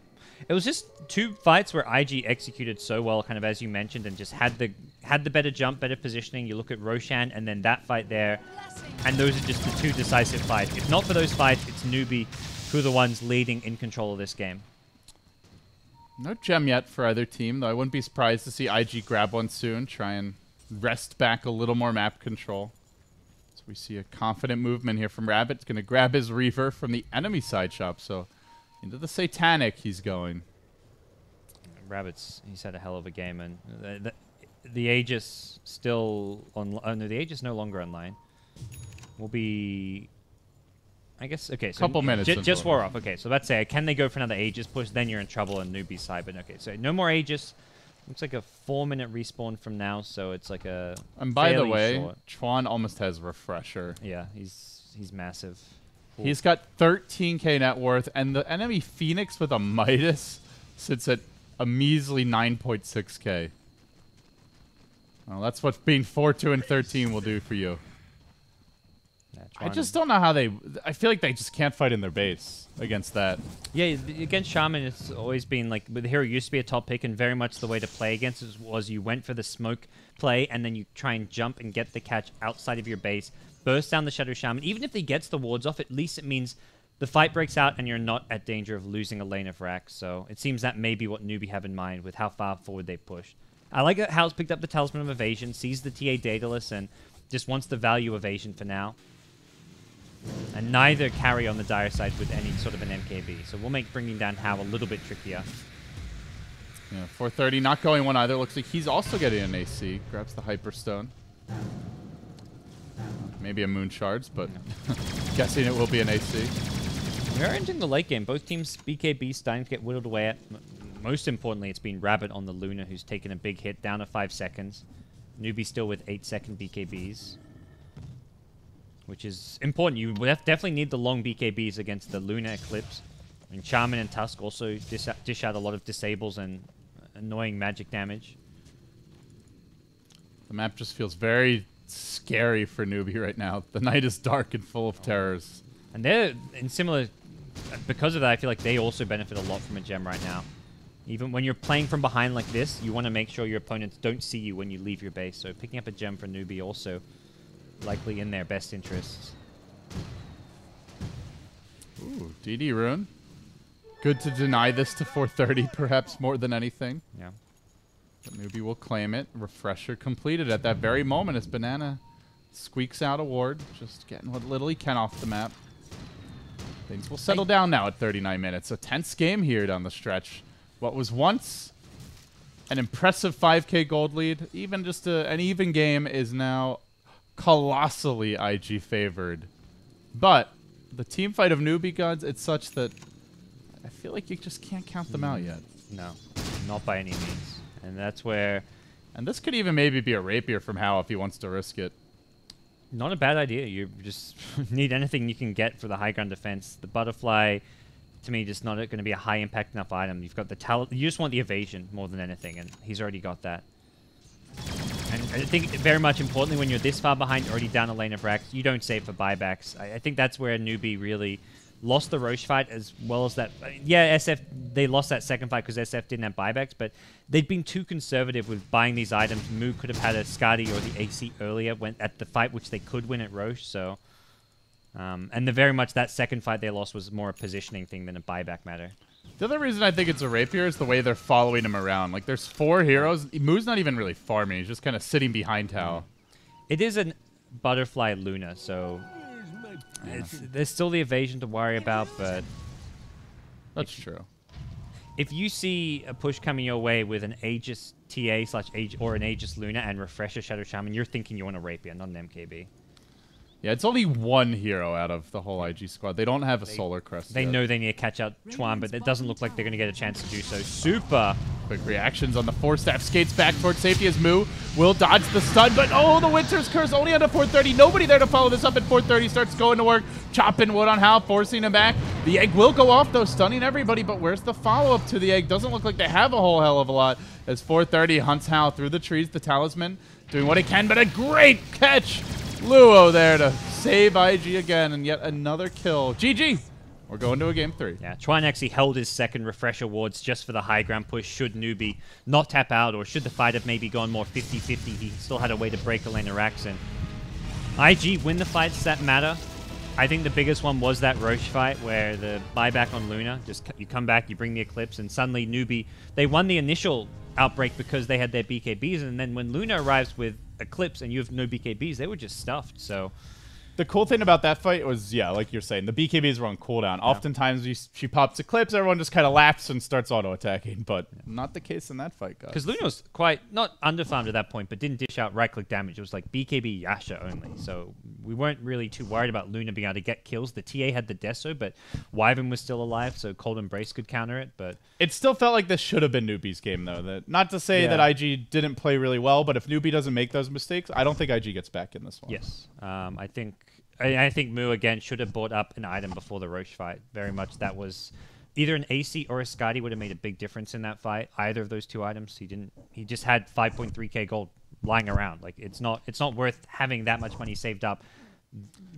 It was just 2 fights where IG executed so well, kind of as you mentioned, and just had the better jump, better positioning. You look at Roshan and then that fight there, and those are just the 2 decisive fights. If not for those fights, it's Newbee who are the ones leading in control of this game. No gem yet for either team, though I wouldn't be surprised to see IG grab one soon, try and wrest back a little more map control. So we see a confident movement here from Rabbit. Going to grab his Reaver from the enemy side shop, so into the Satanic he's going. He's had a hell of a game, and the Aegis still on. Oh no, the Aegis no longer online. Will be, I guess. Okay, so couple minutes. Just wore off. Okay, so let's say can they go for another Aegis push? Then you're in trouble on Newbee's side. But okay, so no more Aegis. Looks like a 4-minute respawn from now, so it's like a. And by the way, short. Chuan almost has refresher. Yeah, he's massive. Cool. He's got 13k net worth, and the enemy Phoenix with a Midas sits at a measly 9.6k. Well, that's what being 4-2 and 13 will do for you. Yeah, I just don't know how they... I feel like they just can't fight in their base against that. Yeah, against Shaman, it's always been like... The hero used to be a top pick, and very much the way to play against it was you went for the smoke play, and then you try and jump and get the catch outside of your base, burst down the Shadow Shaman. Even if he gets the wards off, at least it means the fight breaks out and you're not at danger of losing a lane of rack. So it seems that may be what Newbee have in mind with how far forward they pushed. I like that Hal's picked up the Talisman of Evasion, sees the TA Daedalus, and just wants the value evasion for now. And neither carry on the dire side with any sort of an MKB. So we'll make bringing down Hal a little bit trickier. Yeah, 430 not going one either. Looks like he's also getting an AC. Grabs the Hyperstone. Maybe a Moon Shards, but guessing it will be an AC. We are entering the late game. Both teams' BKB starting to get whittled away at. Most importantly, it's been Rabbit on the Luna, who's taken a big hit down to 5 seconds. Newbee still with 8-second BKBs, which is important. You definitely need the long BKBs against the Luna Eclipse. And Shaman and Tusk also dish out a lot of disables and annoying magic damage. The map just feels very scary for Newbee right now. The night is dark and full of terrors. And they're in similar... Because of that, I feel like they also benefit a lot from a gem right now. Even when you're playing from behind like this, you want to make sure your opponents don't see you when you leave your base. So picking up a gem for Newbee also likely in their best interests. Ooh, DD rune. Good to deny this to 430, perhaps more than anything. Yeah. But Newbee will claim it. Refresher completed at that very moment as Banana squeaks out a ward. Just getting what little he can off the map. Things will settle down now at 39 minutes. A tense game here down the stretch. What was once an impressive 5k gold lead, even just an even game, is now colossally IG favored. But the team fight of Newbee Godz, it's such that I feel like you just can't count them out yet. No, not by any means. And that's where... And this could even maybe be a rapier from Hao if he wants to risk it. Not a bad idea. You just need anything you can get for the high ground defense. The butterfly, to me, just not going to be a high impact enough item. You've got the talent. You just want the evasion more than anything, and he's already got that. And I think very much importantly, when you're this far behind, already down a lane of racks, you don't save for buybacks. I think that's where Newbee really lost the Roche fight, as well as that. Yeah, SF, they lost that second fight because SF didn't have buybacks, but they'd been too conservative with buying these items. Moo could have had a Skadi or the AC earlier at the fight, which they could win at Roche. So, and very much that second fight they lost was more a positioning thing than a buyback matter. The other reason I think it's a rapier is the way they're following him around. Like, there's 4 heroes. Moo's not even really farming. He's just kind of sitting behind Hao. It is a butterfly Luna, so there's still the evasion to worry about, but... That's true. If you see a push coming your way with an Aegis TA or an Aegis Luna and Refresher Shadow Shaman, you're thinking you want a rapier, not an MKB. Yeah, it's only 1 hero out of the whole IG squad. They don't have a Solar Crest They yet. know they need to catch out Chuan, but it doesn't look like they're going to get a chance to do so. Super! Quick reactions on the 4-staff. Skates back towards safety as Moo will dodge the stun, but oh, the Winter's Curse only under 430. Nobody there to follow this up at 430. Starts going to work. Chopping wood on Hao, forcing him back. The egg will go off, though, stunning everybody, but where's the follow-up to the egg? Doesn't look like they have a whole hell of a lot as 430 hunts Hao through the trees. The Talisman doing what it can, but a great catch. Luo there to save IG again, and yet another kill. GG. We're going to a game 3. Yeah, Chuan actually held his second Refresher wards just for the high ground push. Should Newbee not tap out, or should the fight have maybe gone more 50-50, he still had a way to break a lane of racks. And IG win the fights that matter. I think the biggest one was that Roche fight where the buyback on Luna, just you come back, you bring the Eclipse, and suddenly Newbee, they won the initial outbreak because they had their BKBs, and then when Luna arrives with Eclipse and you have no BKBs, they were just stuffed. So the cool thing about that fight was, yeah, like you're saying, the BKBs were on cooldown. Yeah. Oftentimes, she pops Eclipse, everyone just kind of laps and starts auto-attacking, but not the case in that fight, guys. Because Luna was quite, not underfarmed at that point, but didn't dish out right-click damage. It was like BKB Yasha only, so we weren't really too worried about Luna being able to get kills. The TA had the Deso, but Wyvern was still alive, so Cold Embrace could counter it, but... It still felt like this should have been Newbee's game, though. Not to say that IG didn't play really well, but if Newbee doesn't make those mistakes, I don't think IG gets back in this one. Yes. I think Moo, again, should have bought up an item before the Roche fight. Very much that was either an AC or a Skadi would have made a big difference in that fight. Either of those 2 items, he didn't. He just had 5.3k gold lying around. Like it's not worth having that much money saved up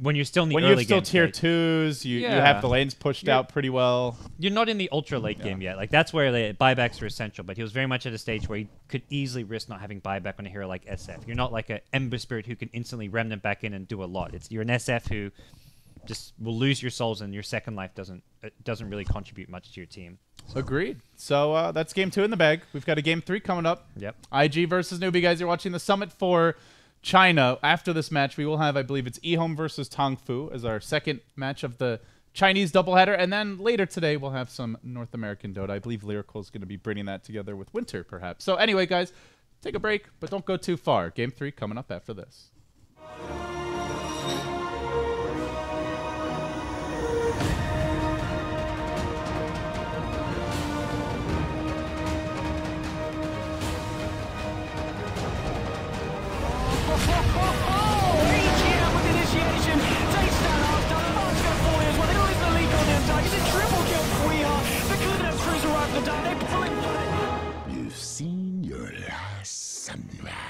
when you're still in the early game. When you're still tier 2s, you have the lanes pushed out pretty well. You're not in the ultra late game yet. Like that's where the buybacks are essential. But he was very much at a stage where he could easily risk not having buyback on a hero like SF. You're not like an Ember Spirit who can instantly remnant back in and do a lot. You're an SF who just will lose your souls, and your second life doesn't really contribute much to your team. Agreed. So that's game 2 in the bag. We've got a game 3 coming up. Yep. IG versus Newbee, guys. You're watching the Summit for China. After this match, we will have, I believe it's eHome versus Tongfu as our second match of the Chinese doubleheader. And then later today, we'll have some North American Dota. I believe Lyrical is going to be bringing that together with Winter, perhaps. So anyway, guys, take a break, but don't go too far. Game 3 coming up after this. You've seen your last sunrise.